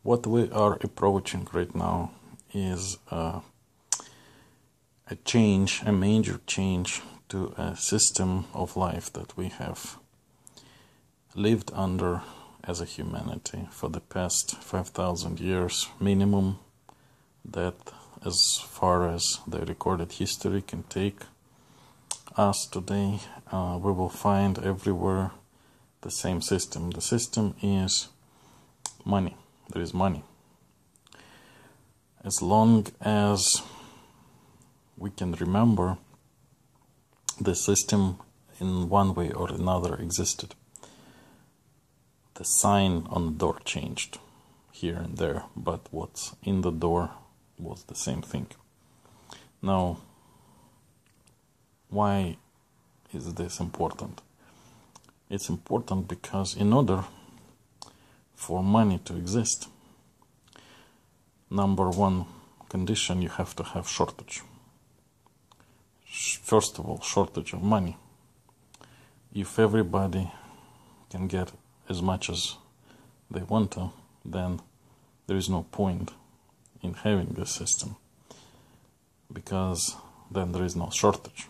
What we are approaching right now is a change, a major change to a system of life that we have lived under as a humanity for the past 5,000 years minimum, that as far as the recorded history can take us today, we will find everywhere the same system. The system is money. There is money. As long as we can remember, the system in one way or another existed. The sign on the door changed here and there, but what's in the door was the same thing. Now, why is this important? It's important because in order for money to exist, number one condition, you have to have shortage. First of all, shortage of money. If everybody can get as much as they want to, then there is no point in having this system, because then there is no shortage.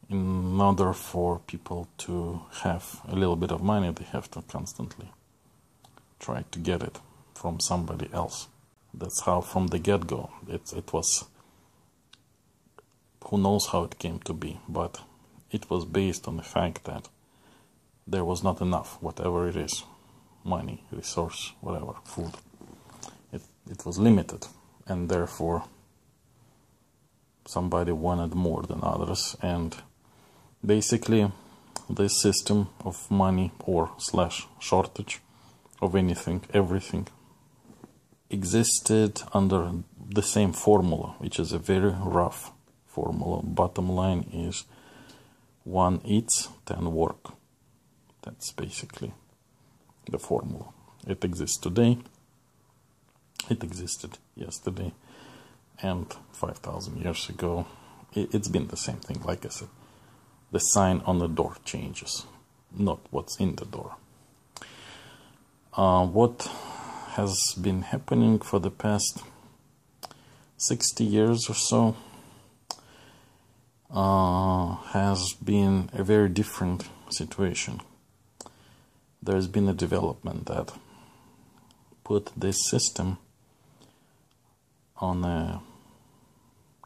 In order for people to have a little bit of money, they have to constantly try to get it from somebody else. That's how from the get-go it was. Who knows how it came to be, but it was based on the fact that there was not enough, whatever it is, money, resource, whatever, food. It was limited, and therefore somebody wanted more than others, and basically this system of money or slash shortage of anything, everything, existed under the same formula, which is a very rough formula. Bottom line is 1 eats, 10 work. That's basically the formula. It exists today, it existed yesterday, and 5,000 years ago. It's been the same thing. Like I said, the sign on the door changes, not what's in the door. What has been happening for the past 60 years or so has been a very different situation. There's been a development that put this system on a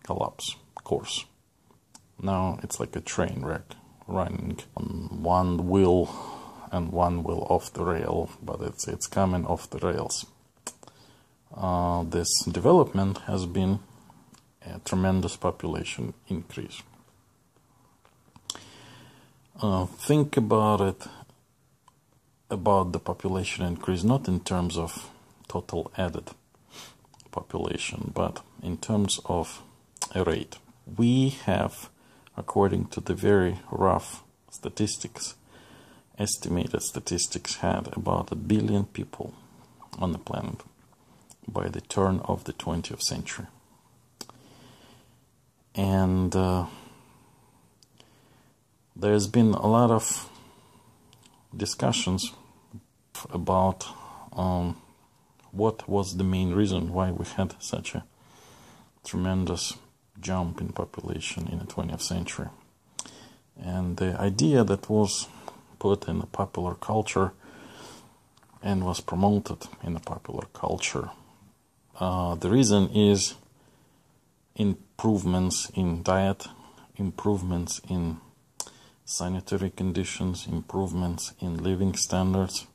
collapse course. Now it's like a train wreck running on one wheel and one wheel off the rail, but it's coming off the rails. This development has been a tremendous population increase. Think about it, about the population increase, not in terms of total added population, but in terms of a rate. We have, according to the very rough statistics, estimated statistics, had about 1 billion people on the planet by the turn of the 20th century. And there's been a lot of discussions about what was the main reason why we had such a tremendous jump in population in the 20th century. And the idea that was put in the popular culture and was promoted in the popular culture, the reason is improvements in diet, improvements in sanitary conditions, improvements in living standards.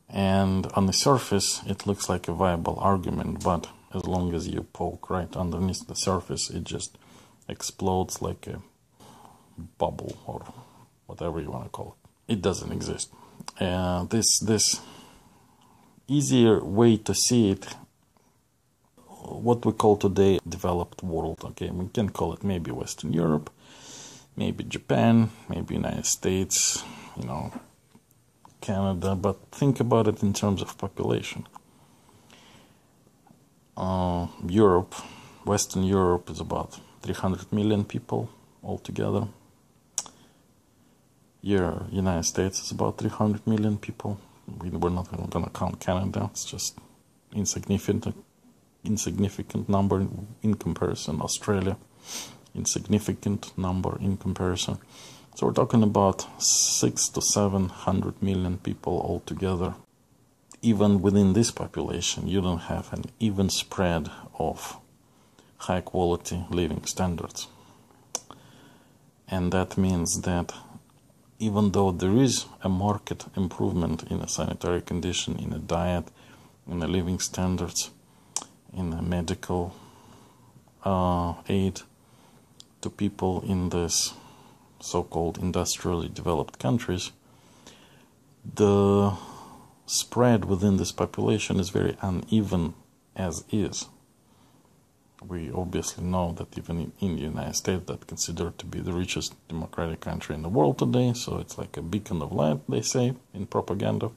And on the surface it looks like a viable argument, but as long as you poke right underneath the surface, it just explodes like a bubble or whatever you want to call it. It doesn't exist. This easier way to see it, what we call today developed world, okay, we can call it maybe Western Europe, maybe Japan, maybe United States, Canada, but think about it in terms of population. Europe, Western Europe is about 300 million people altogether. United States is about 300 million people. we're not going to count Canada. It's just insignificant number in comparison. Australia, insignificant number in comparison. So we're talking about 600 to 700 million people altogether. Even within this population, you don't have an even spread of high quality living standards. And that means that even though there is a marked improvement in a sanitary condition, in a diet, in the living standards, in a medical aid to people in this so-called industrially developed countries, the spread within this population is very uneven as is. We obviously know that even in the United States, that's considered to be the richest democratic country in the world today, so it's like a beacon of light, they say, in propaganda.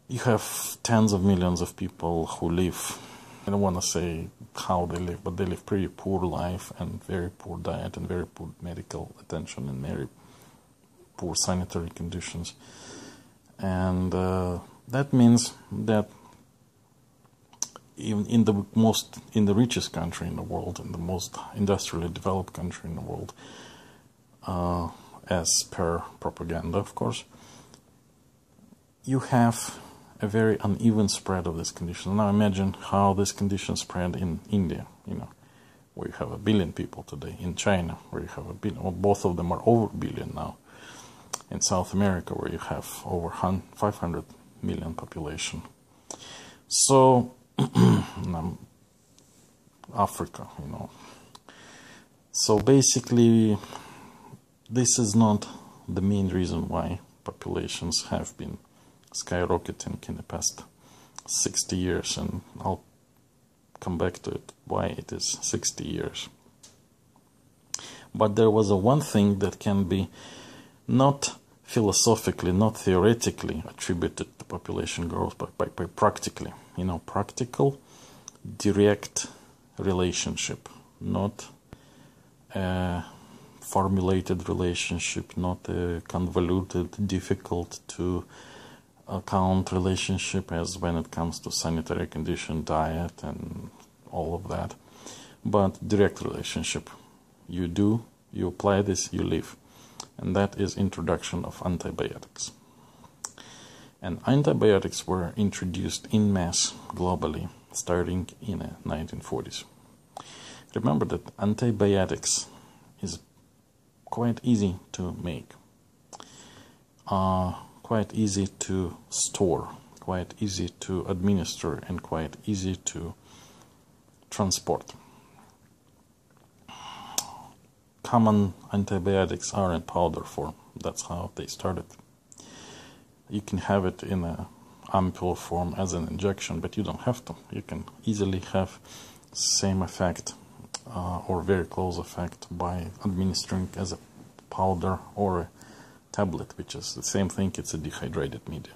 You have tens of millions of people who live, I don't want to say how they live, but they live pretty poor life and very poor diet and very poor medical attention and very poor sanitary conditions. And that means that even in the richest country in the world, in the most industrially developed country in the world, as per propaganda, of course, you have a very uneven spread of this condition. Now imagine how this condition spread in India, where you have 1 billion people today, in China, where you have 1 billion, or both of them are over 1 billion now, in South America, where you have over 500 million population. So, Africa, So basically, this is not the main reason why populations have been skyrocketing in the past 60 years, and I'll come back to it, why it is 60 years. But there was one thing that can be not philosophically, not theoretically attributed to population growth, but by practically, practical, direct relationship, not a formulated relationship, not a convoluted, difficult to account relationship as when it comes to sanitary condition, diet, and all of that, but direct relationship. You apply this, you live. And that is introduction of antibiotics. And antibiotics were introduced in mass globally starting in the 1940s. Remember that antibiotics is quite easy to make, quite easy to store, quite easy to administer, and quite easy to transport. Common antibiotics are in powder form. That's how they started. You can have it in an ampoule form as an injection, but you don't have to. You can easily have same effect or very close effect by administering as a powder or a tablet, which is the same thing. It's a dehydrated media.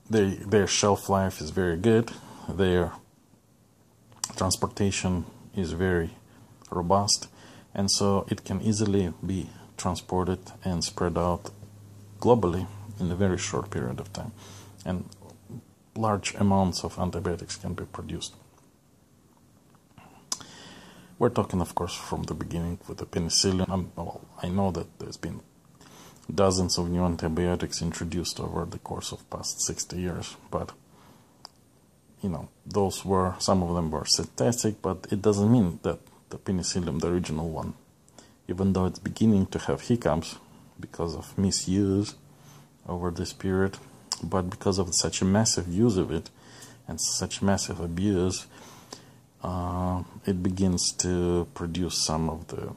Their shelf life is very good. Their transportation is very robust, and so it can easily be transported and spread out globally in a very short period of time, and large amounts of antibiotics can be produced. We're talking, of course, from the beginning with the penicillin. I know that there's been dozens of new antibiotics introduced over the course of past 60 years, but some of them were synthetic, but it doesn't mean that the penicillin, the original one, even though it's beginning to have hiccups because of misuse over this period, but because of such a massive use of it and such massive abuse, it begins to produce some of the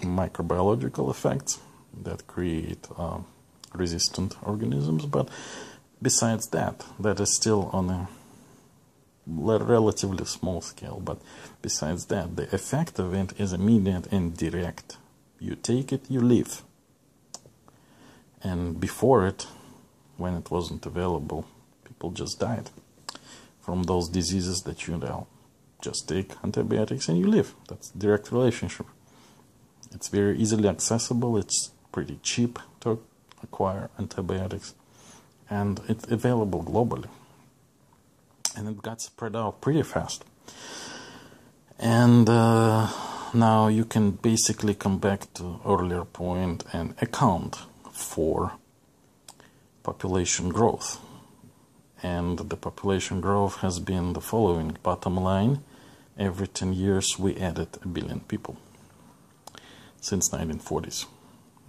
microbiological effects that create resistant organisms. But besides that, that is still on a relatively small scale, but besides that, the effect of it is immediate and direct. You take it, you live. And before it, when it wasn't available, people just died from those diseases that just take antibiotics and you live. That's direct relationship. It's very easily accessible, it's pretty cheap to acquire antibiotics, and it's available globally. And it got spread out pretty fast. And now you can basically come back to earlier point and account for population growth. And the population growth has been the following. Bottom line, every 10 years we added 1 billion people since 1940s.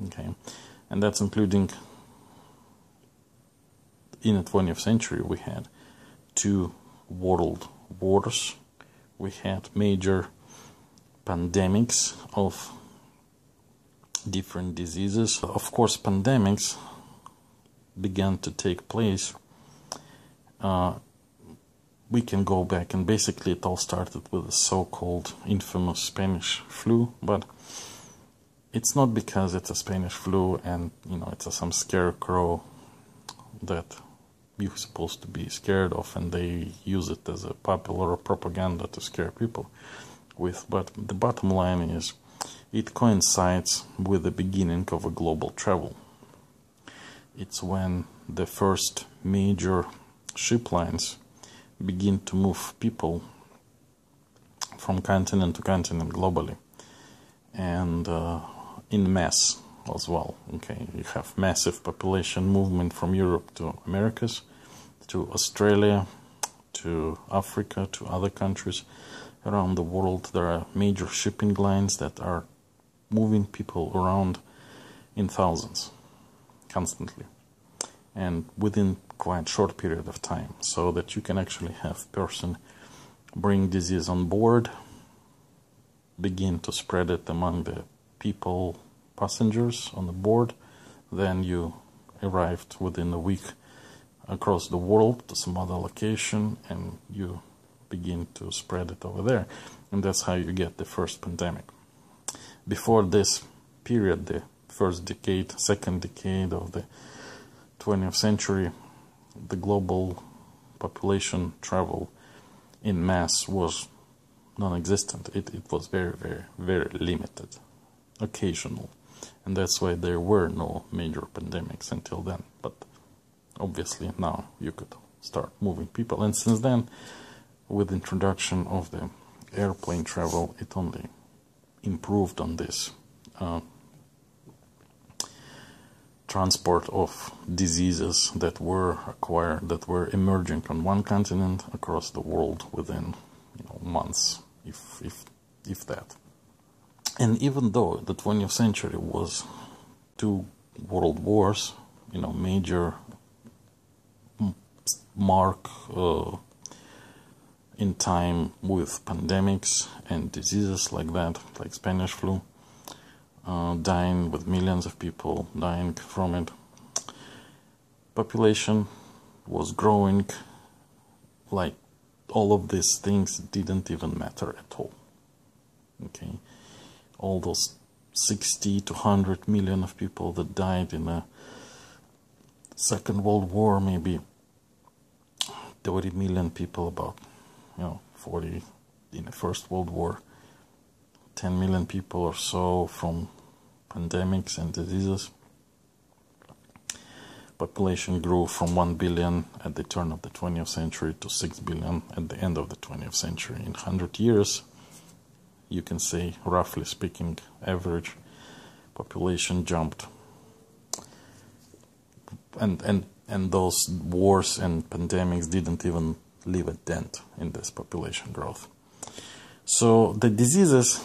Okay, and that's including, in the 20th century we had 2 world wars, we had major pandemics of different diseases. Of course, pandemics began to take place. We can go back, and basically it all started with the so-called infamous Spanish flu, but it's not because it's a Spanish flu and, you know, it's some scarecrow that you're supposed to be scared of, and they use it as a popular propaganda to scare people with. But the bottom line is, it coincides with the beginning of a global travel. It's when the first major ship lines begin to move people from continent to continent globally, and in mass as well. Okay, you have massive population movement from Europe to Americas, to Australia, to Africa, to other countries around the world. There are major shipping lines that are moving people around in thousands constantly, and within quite short period of time, so that you can actually have person bring disease on board, begin to spread it among the people, passengers on the board, then you arrived within a week across the world to some other location, and you begin to spread it over there, and that's how you get the first pandemic. Before this period, the first decade, second decade of the 20th century, the global population travel in mass was non-existent. It was very, very, very limited, occasional, and that's why there were no major pandemics until then. But obviously now you could start moving people, and since then, with the introduction of the airplane travel, it only improved on this transport of diseases that were acquired, that were emerging on one continent across the world within, you know, months, if that. And even though the 20th century was 2 world wars, you know, major mark in time with pandemics and diseases like that, like Spanish flu, dying with millions of people dying from it. Population was growing, like all of these things didn't even matter at all. Okay, all those 60 to 100 million of people that died in the Second World War, maybe 30 million people, about, you know, 40 in the First World War, 10 million people or so from pandemics and diseases. Population grew from 1 billion at the turn of the 20th century to 6 billion at the end of the 20th century. In 100 years, you can say, roughly speaking, average population jumped. And those wars and pandemics didn't even leave a dent in this population growth. So the diseases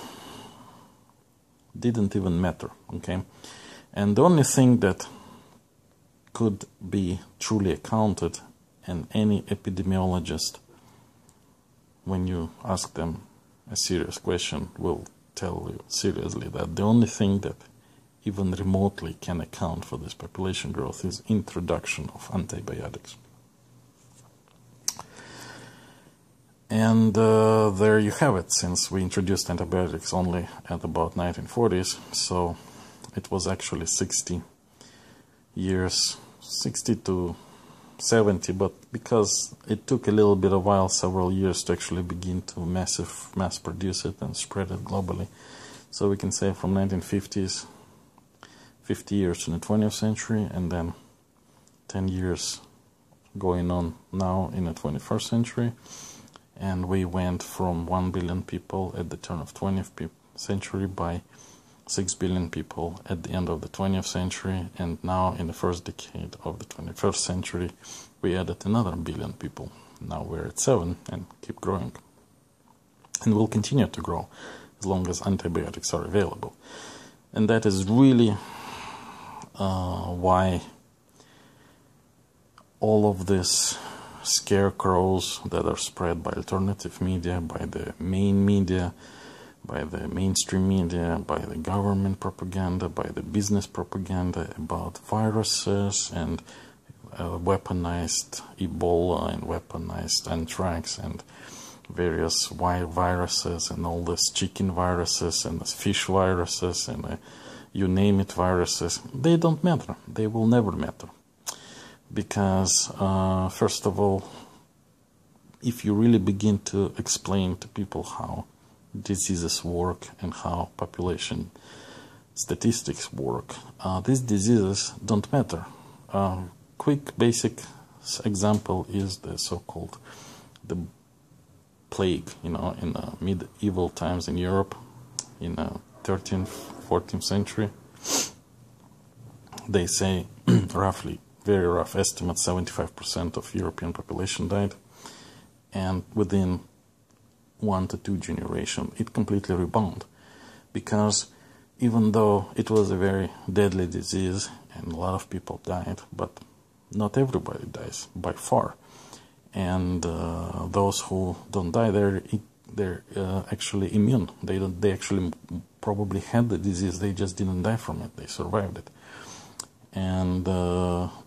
didn't even matter, okay? And the only thing that could be truly accounted, and any epidemiologist, when you ask them a serious question, will tell you seriously that the only thing that even remotely can account for this population growth is introduction of antibiotics. And there you have it, since we introduced antibiotics only at about 1940s, so it was actually 60 years, 60 to 70, but because it took a little bit of while, several years, to actually begin to mass produce it and spread it globally, So we can say from 1950s, 50 years in the 20th century, and then 10 years going on now in the 21st century. And we went from 1 billion people at the turn of 20th century by 6 billion people at the end of the 20th century, and now in the first decade of the 21st century we added another billion people. Now we're at 7 and keep growing, and will continue to grow as long as antibiotics are available. And that is really why all of this scarecrows that are spread by alternative media, by the main media, by the mainstream media, by the government propaganda, by the business propaganda about viruses and weaponized Ebola and weaponized anthrax and various viruses and all these chicken viruses and fish viruses and you name it viruses, they don't matter. They will never matter. Because, first of all, if you really begin to explain to people how diseases work and how population statistics work, these diseases don't matter. Quick basic example is the so-called the plague, in medieval times in Europe, in 13th, 14th century. They say roughly, very rough estimate, 75% of European population died, and within 1 to 2 generations it completely rebounded, because even though it was a very deadly disease and a lot of people died, but not everybody dies by far, and those who don't die, they're actually immune. They actually probably had the disease, they just didn't die from it, they survived it, and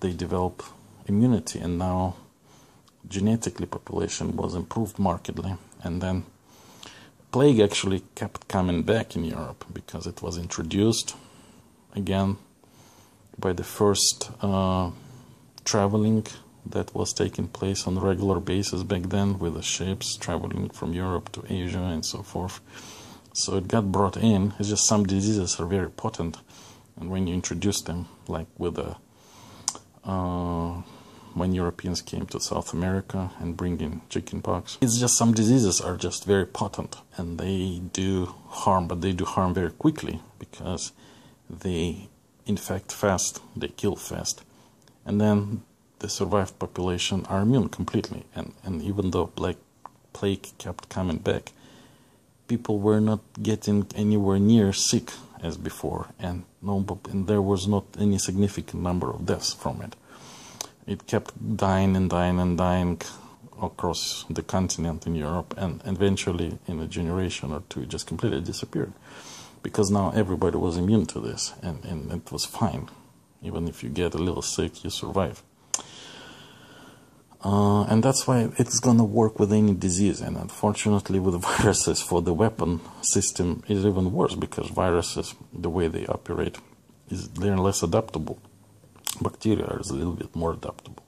they develop immunity, and now genetically population was improved markedly. And then plague actually kept coming back in Europe because it was introduced again by the first traveling that was taking place on a regular basis back then, with the ships traveling from Europe to Asia and so forth. So it got brought in. It's just some diseases are very potent, and when you introduce them, like with the when Europeans came to South America and bring in chickenpox, it's just some diseases are just very potent, and they do harm, but they do harm very quickly because they infect fast, they kill fast, and then the survived population are immune completely. And even though plague kept coming back, people were not getting anywhere near sick as before, and there was not any significant number of deaths from it. It kept dying and dying and dying across the continent in Europe, and eventually in a generation or two it just completely disappeared, because now everybody was immune to this, and it was fine. Even if you get a little sick, you survive. And that's why it's gonna work with any disease. And unfortunately with viruses, for the weapon system is even worse, because viruses, the way they operate, they're less adaptable. Bacteria are a little bit more adaptable.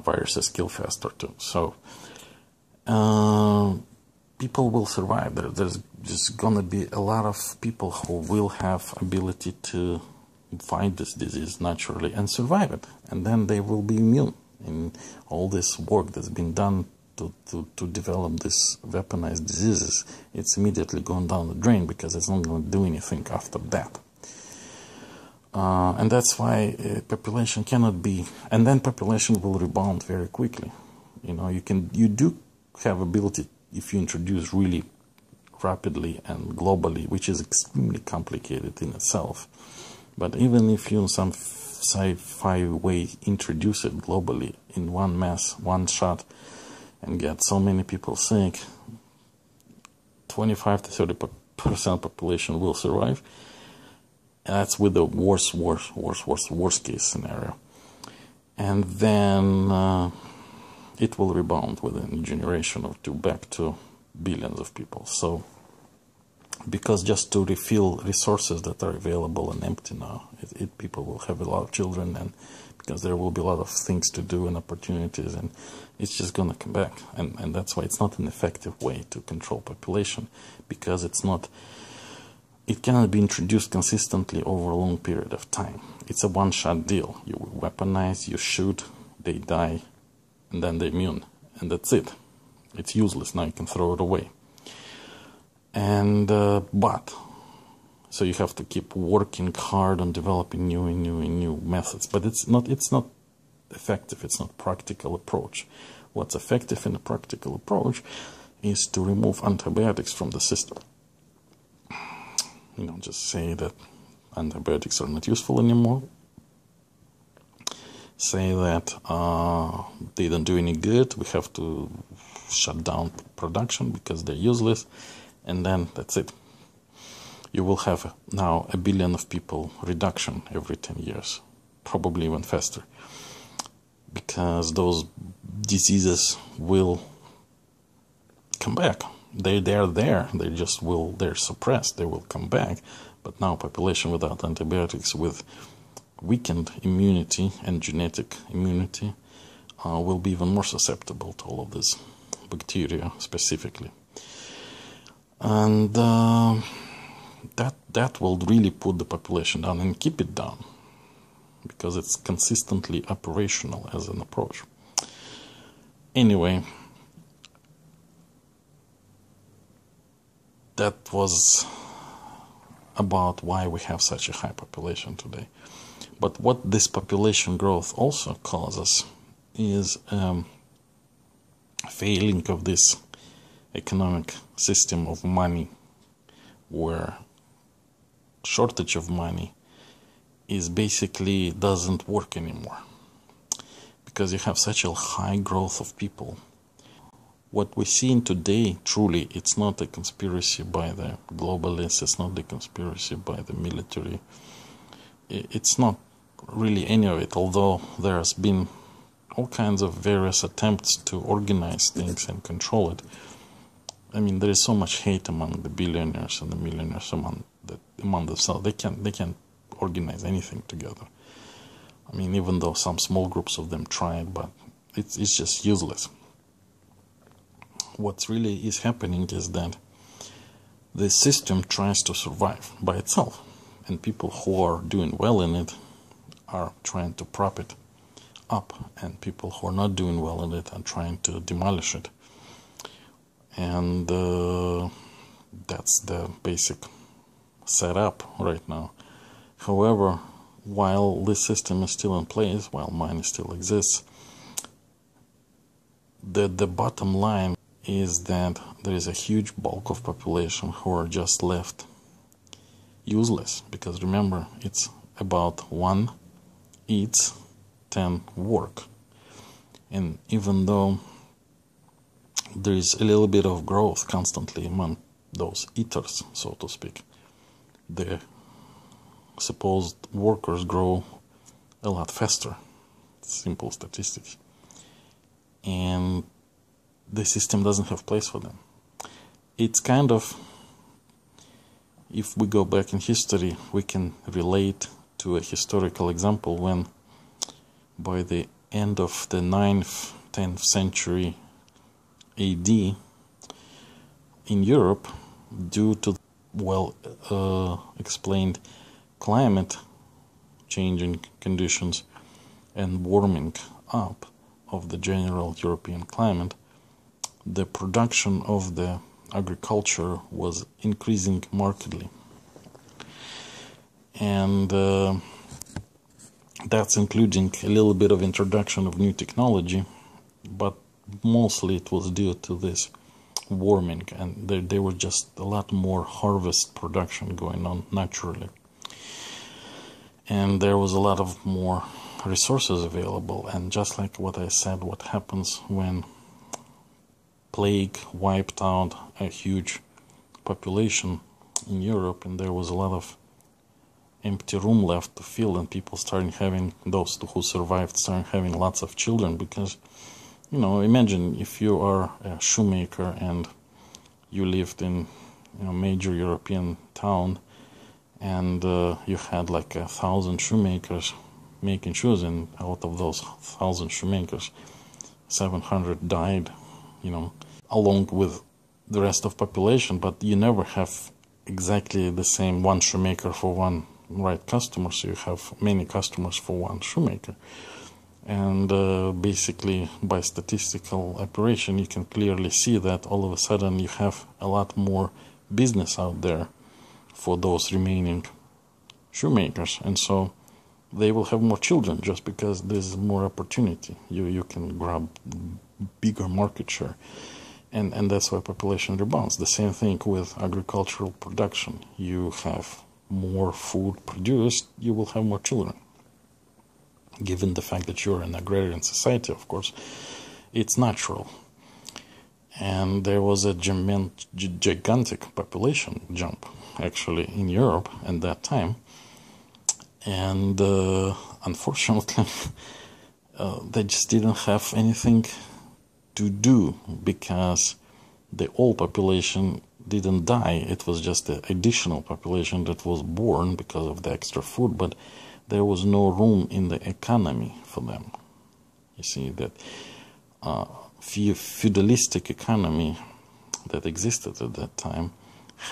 Viruses kill faster too. So people will survive. There's just gonna be a lot of people who will have ability to fight this disease naturally and survive it, and then they will be immune. And all this work that's been done to develop this weaponized diseases, it's immediately going down the drain, because it's not going to do anything after that. And that's why population cannot be, and then population will rebound very quickly. You do have ability if you introduce really rapidly and globally, which is extremely complicated in itself. But even if you in some sci-fi way introduce it globally in one mass, one shot, and get so many people sick, 25 to 30% population will survive. And that's with the worst case scenario. And then it will rebound within a generation or two back to billions of people. So, because just to refill resources that are available and empty now, people will have a lot of children, and because there will be a lot of things to do and opportunities, and it's just gonna come back. And that's why it's not an effective way to control population, because it's not it cannot be introduced consistently over a long period of time. It's a one-shot deal. You weaponize, you shoot, they die, and then they're immune. And that's it. It's useless. Now you can throw it away. And, so you have to keep working hard on developing new methods. But it's not effective. It's not practical approach. What's effective in a practical approach is to remove antibiotics from the system. Just say that antibiotics are not useful anymore. Say that they don't do any good. We have to shut down production because they're useless. And then that's it. You will have now 1 billion of people reduction every 10 years. Probably even faster. Because those diseases will come back. They're there. They're suppressed. They will come back. But now population without antibiotics, with weakened immunity and genetic immunity, will be even more susceptible to all of this bacteria specifically. And that will really put the population down and keep it down, because it's consistently operational as an approach. Anyway, that was about why we have such a high population today. But what this population growth also causes is failing of this economic system of money, where shortage of money is basically doesn't work anymore, because you have such a high growth of people. What we're seeing today, truly, it's not a conspiracy by the globalists, it's not a conspiracy by the military, it's not really any of it, although there's been all kinds of various attempts to organize things and control it. I mean, there is so much hate among the billionaires and the millionaires among themselves. They can't organize anything together. I mean, even though some small groups of them tried, but it's just useless. What really is happening is that the system tries to survive by itself, and people who are doing well in it are trying to prop it up, and people who are not doing well in it are trying to demolish it. And that's the basic setup right now. However, while this system is still in place, while money still exists, the bottom line is that there is a huge bulk of population who are just left useless. Because remember, it's about 1 eats, 10 work. And even though there is a little bit of growth constantly among those eaters, so to speak, the supposed workers grow a lot faster. Simple statistics. And the system doesn't have place for them. It's kind of, if we go back in history, we can relate to a historical example when by the end of the 9th, 10th century AD, in Europe, due to explained climate changing conditions and warming up of the general European climate, the production of the agriculture was increasing markedly. And that's including a little bit of introduction of new technology, but mostly it was due to this warming, and there were just a lot more harvest production going on naturally. And there was a lot of more resources available, and just like what I said, what happens when plague wiped out a huge population in Europe, and there was a lot of empty room left to fill, and people started having, those who survived started having lots of children, because, you know, imagine if you are a shoemaker and you lived in a major European town, and you had like 1,000 shoemakers making shoes, and out of those 1,000 shoemakers, 700 died, you know, along with the rest of population, but you never have exactly the same, one shoemaker for one right customer, so you have many customers for one shoemaker. And basically, by statistical operation, you can clearly see that all of a sudden you have a lot more business out there for those remaining shoemakers, and so they will have more children just because there's more opportunity. You can grab bigger market share, and that's why population rebounds. The same thing with agricultural production. You have more food produced, you will have more children. Given the fact that you're an agrarian society, of course, it's natural. And there was a gigantic population jump, actually, in Europe at that time. And unfortunately, they just didn't have anything to do, because the old population didn't die. It was just the additional population that was born because of the extra food, but there was no room in the economy for them. You see that feudalistic economy that existed at that time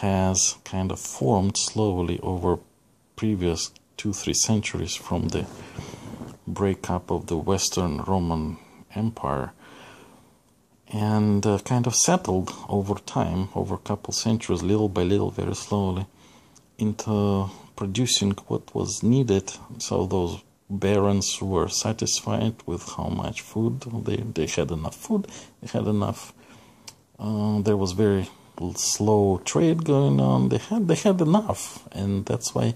has kind of formed slowly over previous 2-3 centuries from the breakup of the Western Roman Empire, and kind of settled over time, over a couple centuries, little by little, very slowly, into producing what was needed. So those barons were satisfied with how much food they had. Enough food, they had enough. There was very slow trade going on. They had enough, and that's why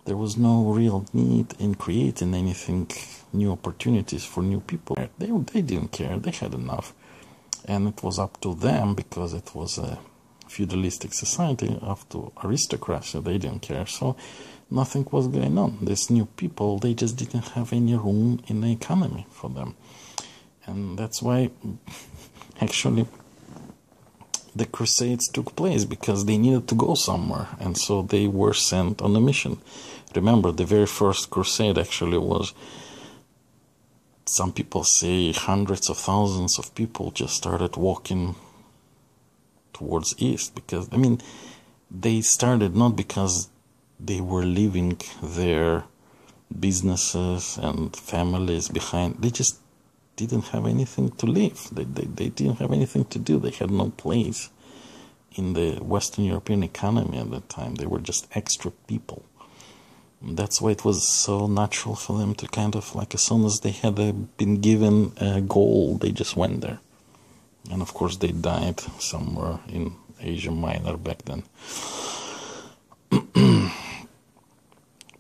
there was no real need in creating anything, new opportunities for new people. They didn't care. They had enough, and it was up to them, because it was a feudalistic society, up to aristocracy. They didn't care, so nothing was going on. These new people, they just didn't have any room in the economy for them, and that's why actually the Crusades took place, because they needed to go somewhere, and so they were sent on a mission. Remember, the very first crusade actually was, some people say, hundreds of thousands of people just started walking towards east, because, I mean, they started not because they were leaving their businesses and families behind. They just didn't have anything to live. They didn't have anything to do. They had no place in the Western European economy at that time. They were just extra people. That's why it was so natural for them to kind of, like, as soon as they had been given a goal, they just went there. And of course they died somewhere in Asia Minor back then.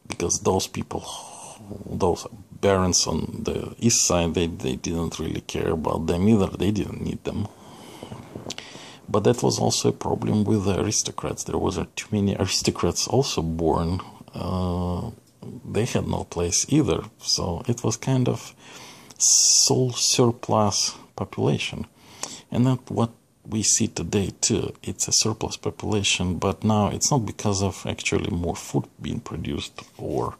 Because those people, those barons on the east side, they didn't really care about them either. They didn't need them. But that was also a problem with the aristocrats. There was too many aristocrats also born. They had no place either. So it was kind of sole surplus population. And that's what we see today too. It's a surplus population, but now it's not because of actually more food being produced or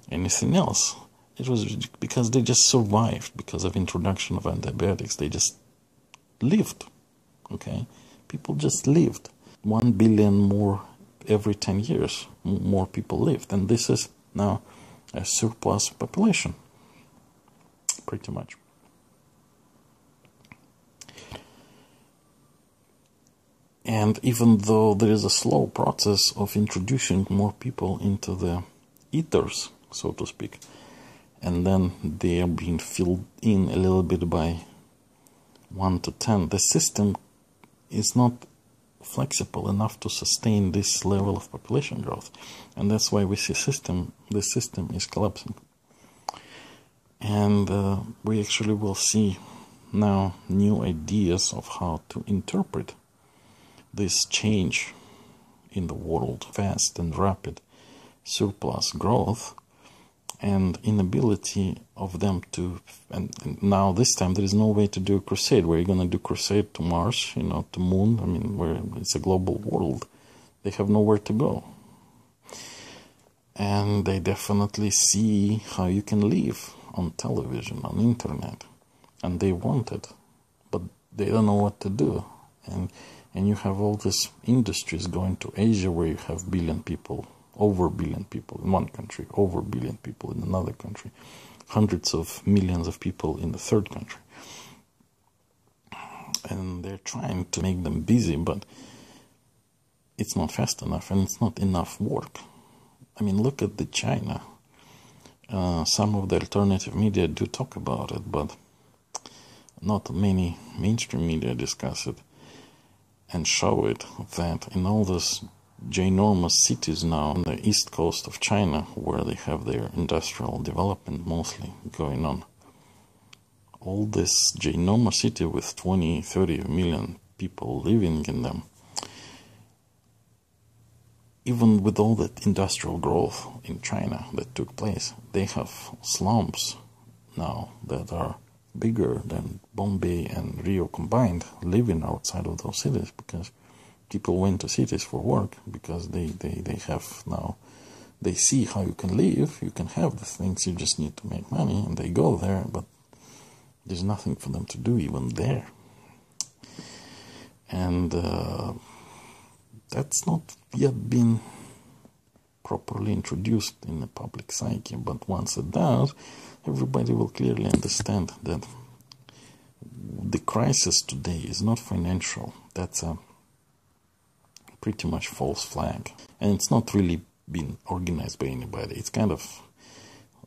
anything else. It was because they just survived because of introduction of antibiotics. They just lived. Okay, people just lived. 1 billion more every 10 years. More people lived, and this is now a surplus population, pretty much. And even though there is a slow process of introducing more people into the ethers, so to speak, and then they are being filled in a little bit by 1 to 10, the system is not flexible enough to sustain this level of population growth. And that's why we see the system is collapsing. And we actually will see now new ideas of how to interpret this change in the world, fast and rapid surplus growth, and inability of them to, and now this time there is no way to do a crusade. Where are you going to do crusade to Mars, to Moon? I mean, where it's a global world. They have nowhere to go. And they definitely see how you can live on television, on internet. And they want it, but they don't know what to do. And And you have all these industries going to Asia where you have billion people, over billion people in one country, over billion people in another country, hundreds of millions of people in the third country. And they're trying to make them busy, but it's not fast enough and it's not enough work. I mean, look at the China. Some of the alternative media do talk about it, but not many mainstream media discuss it and show it, that in all those ginormous cities now on the east coast of China, where they have their industrial development mostly going on, all this ginormous city with 20, 30 million people living in them, even with all that industrial growth in China that took place, they have slums now that are bigger than Bombay and Rio combined, living outside of those cities, because people went to cities for work, because they have now, they see how you can live, you can have the things, you just need to make money, and they go there, but there's nothing for them to do even there. And that's not yet been properly introduced in the public psyche, but once it does, everybody will clearly understand that the crisis today is not financial. That's a pretty much false flag. And it's not really been organized by anybody. It's kind of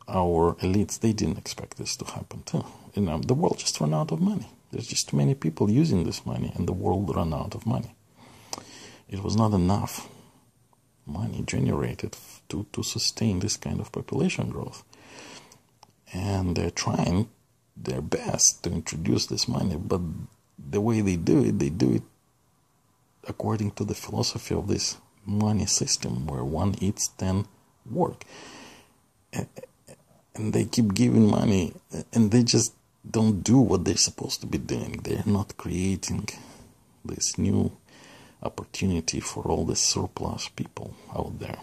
our elites, they didn't expect this to happen too. You know, the world just ran out of money. There's just too many people using this money, and the world ran out of money. It was not enough money generated to sustain this kind of population growth. And they're trying their best to introduce this money, but the way they do it according to the philosophy of this money system, where 1 eats, 10 work. And they keep giving money, and they just don't do what they're supposed to be doing. They're not creating this new opportunity for all the surplus people out there.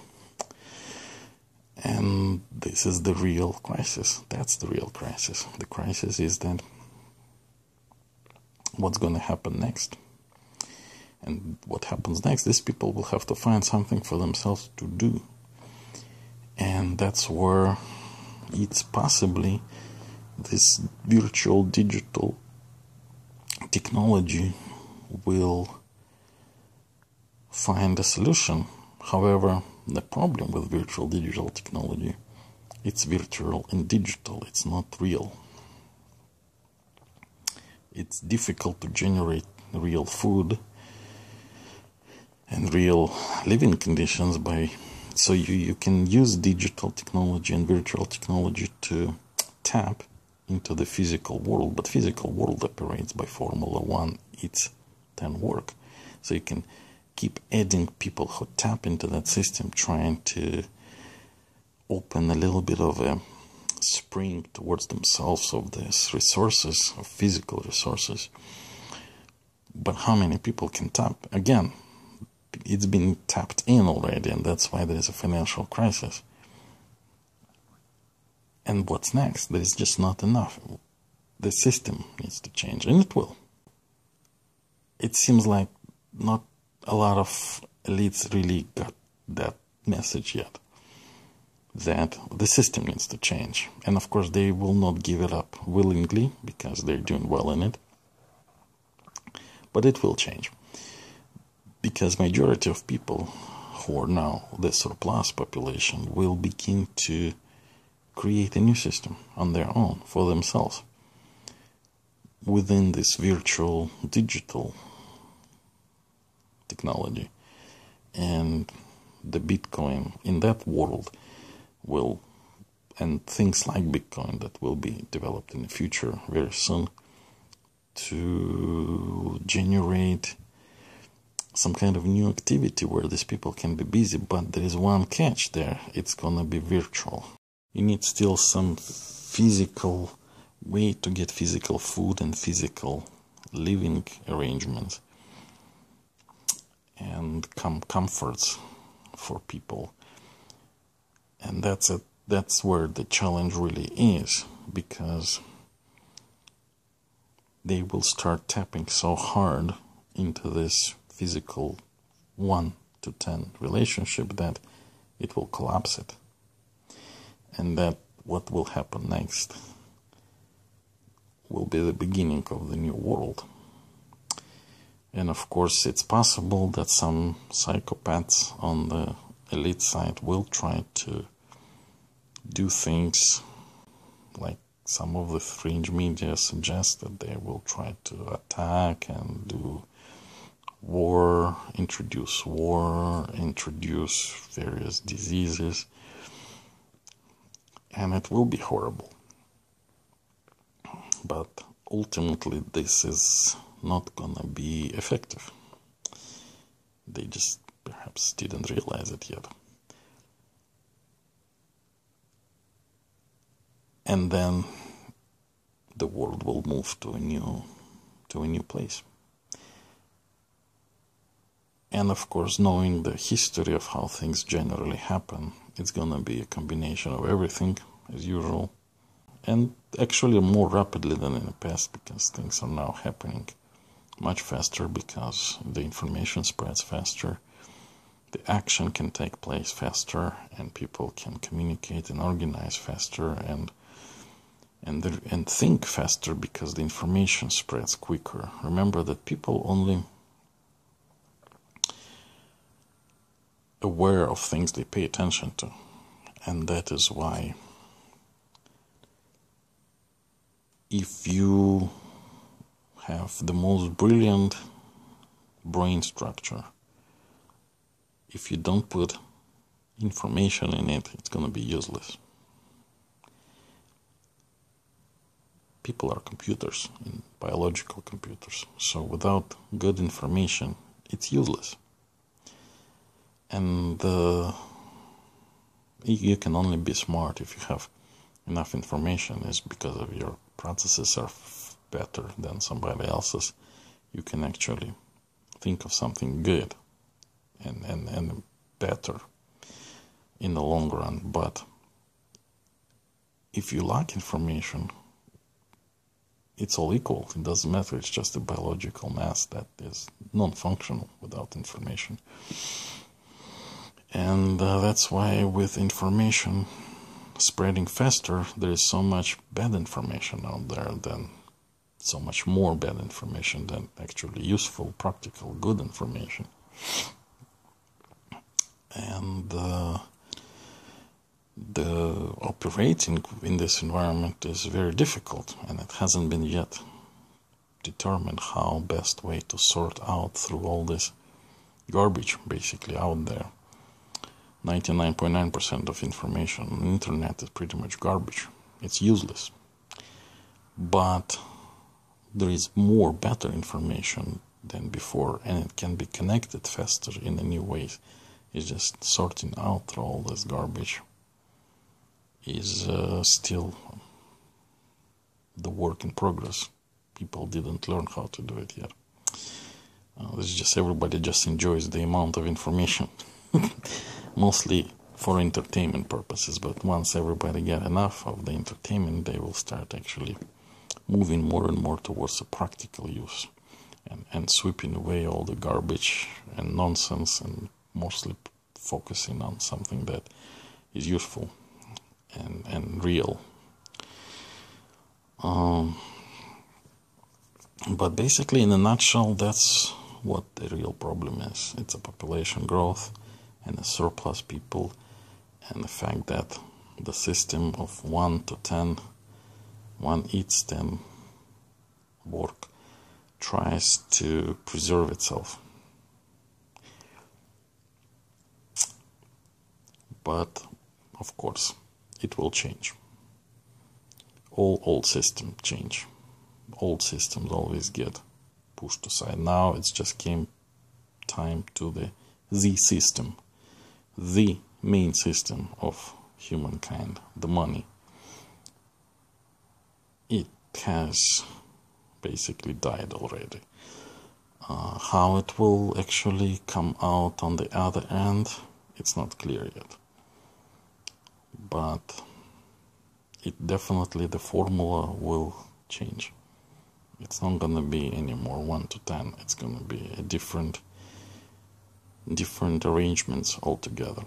And this is the real crisis. That's the real crisis. The crisis is that what's going to happen next? And what happens next? These people will have to find something for themselves to do. And that's where it's possibly this virtual digital technology will find a solution. However, the problem with virtual digital technology, it's virtual and digital, it's not real. It's difficult to generate real food and real living conditions so you can use digital technology and virtual technology to tap into the physical world, but physical world operates by Formula 1, it's 10 work. So you can keep adding people who tap into that system, trying to open a little bit of a spring towards themselves of these resources, of physical resources. But how many people can tap? Again, it's been tapped in already, and that's why there is a financial crisis. And what's next? There is just not enough. The system needs to change, and it will. It seems like not a lot of elites really got that message yet, that the system needs to change. And of course they will not give it up willingly, because they're doing well in it. But it will change, because majority of people who are now the surplus population will begin to create a new system on their own, for themselves, within this virtual digital technology. And the Bitcoin in that world will, and things like Bitcoin that will be developed in the future very soon, to generate some kind of new activity where these people can be busy. But there is one catch there: it's gonna be virtual. You need still some physical way to get physical food and physical living arrangements and comforts for people. And that's where the challenge really is, because they will start tapping so hard into this physical 1 to 10 relationship, that it will collapse it. And that what will happen next will be the beginning of the new world. And of course, it's possible that some psychopaths on the elite side will try to do things like some of the fringe media suggest, that they will try to attack and do war, introduce various diseases, and it will be horrible. But ultimately, this is not gonna be effective. They just perhaps didn't realize it yet. And then the world will move to a new place. And of course, knowing the history of how things generally happen, it's gonna be a combination of everything, as usual, and actually more rapidly than in the past, because things are now happening much faster, because the information spreads faster, the action can take place faster, and people can communicate and organize faster and think faster, because the information spreads quicker. Remember that people only aware of things they pay attention to, and that is why if you have the most brilliant brain structure, if you don't put information in it, it's going to be useless. People are computers, biological computers, so without good information, it's useless. And you can only be smart if you have enough information. Is because of your processes are better than somebody else's. You can actually think of something good and better in the long run. But if you lack information, it's all equal. It doesn't matter. It's just a biological mass that is non-functional without information. And that's why with information spreading faster, there is so much bad information out there, than so much more bad information than actually useful, practical, good information. And the operating in this environment is very difficult, and it hasn't been yet determined how best way to sort out through all this garbage basically out there. 99.9% of information on the internet is pretty much garbage. It's useless. But there is more better information than before, and it can be connected faster in a new ways. It's just sorting out through all this garbage is still the work in progress. People didn't learn how to do it yet. This is just everybody just enjoys the amount of information. Mostly for entertainment purposes, but once everybody get enough of the entertainment, they will start actually moving more and more towards a practical use, and sweeping away all the garbage and nonsense, and mostly focusing on something that is useful and real. But basically, in a nutshell, that's what the real problem is. It's a population growth and a surplus people, and the fact that the system of 1 to 10, 1 eats 10 work, tries to preserve itself. But of course, it will change. All old systems change. Old systems always get pushed aside. Now it's just came time to the Z system, the main system of humankind, the money. It has basically died already. How it will actually come out on the other end, it's not clear yet. But it definitely, the formula will change. It's not going to be anymore 1 to 10. It's going to be a different different arrangements altogether.